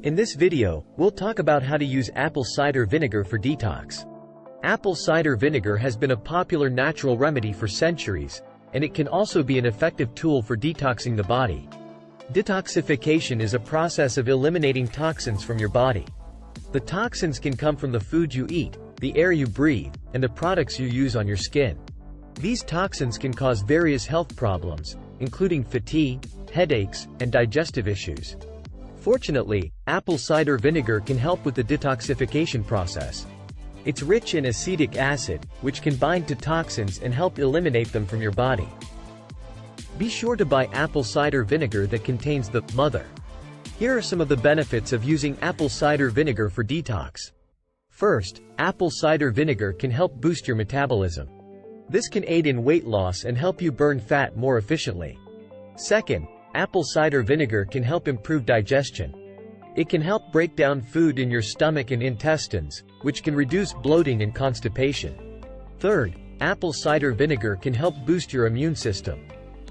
In this video, we'll talk about how to use apple cider vinegar for detox. Apple cider vinegar has been a popular natural remedy for centuries, and it can also be an effective tool for detoxing the body. Detoxification is a process of eliminating toxins from your body. The toxins can come from the food you eat, the air you breathe, and the products you use on your skin. These toxins can cause various health problems, including fatigue, headaches, and digestive issues. Fortunately, apple cider vinegar can help with the detoxification process. It's rich in acetic acid, which can bind to toxins and help eliminate them from your body. Be sure to buy apple cider vinegar that contains the mother. Here are some of the benefits of using apple cider vinegar for detox. First, apple cider vinegar can help boost your metabolism. This can aid in weight loss and help you burn fat more efficiently. Second, apple cider vinegar can help improve digestion. It can help break down food in your stomach and intestines, which can reduce bloating and constipation. Third, apple cider vinegar can help boost your immune system.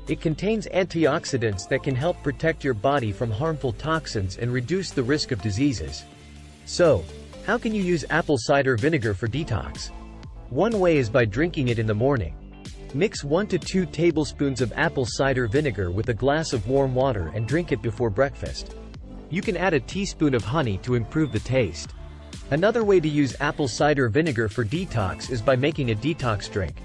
It contains antioxidants that can help protect your body from harmful toxins and reduce the risk of diseases. So, how can you use apple cider vinegar for detox? One way is by drinking it in the morning. Mix 1 to 2 tablespoons of apple cider vinegar with a glass of warm water and drink it before breakfast. You can add a teaspoon of honey to improve the taste. Another way to use apple cider vinegar for detox is by making a detox drink.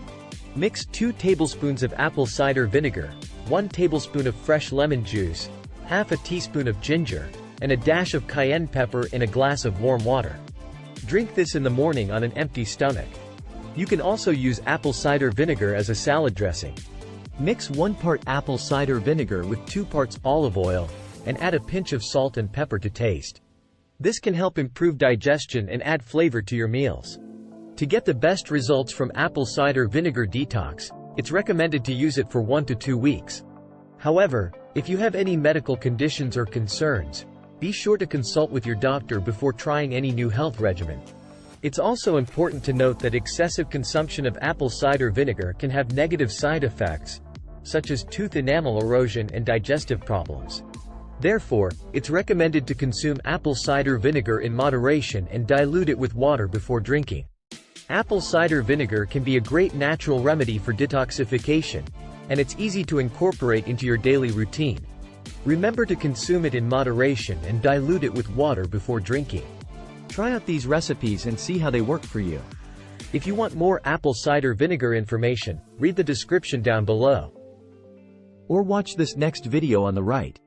Mix 2 tablespoons of apple cider vinegar, 1 tablespoon of fresh lemon juice, half a teaspoon of ginger, and a dash of cayenne pepper in a glass of warm water. Drink this in the morning on an empty stomach. You can also use apple cider vinegar as a salad dressing. Mix 1 part apple cider vinegar with 2 parts olive oil, and add a pinch of salt and pepper to taste. This can help improve digestion and add flavor to your meals. To get the best results from apple cider vinegar detox, it's recommended to use it for 1 to 2 weeks. However, if you have any medical conditions or concerns, be sure to consult with your doctor before trying any new health regimen. It's also important to note that excessive consumption of apple cider vinegar can have negative side effects, such as tooth enamel erosion and digestive problems. Therefore, it's recommended to consume apple cider vinegar in moderation and dilute it with water before drinking. Apple cider vinegar can be a great natural remedy for detoxification, and it's easy to incorporate into your daily routine. Remember to consume it in moderation and dilute it with water before drinking. Try out these recipes and see how they work for you. If you want more apple cider vinegar information, read the description down below. Or watch this next video on the right.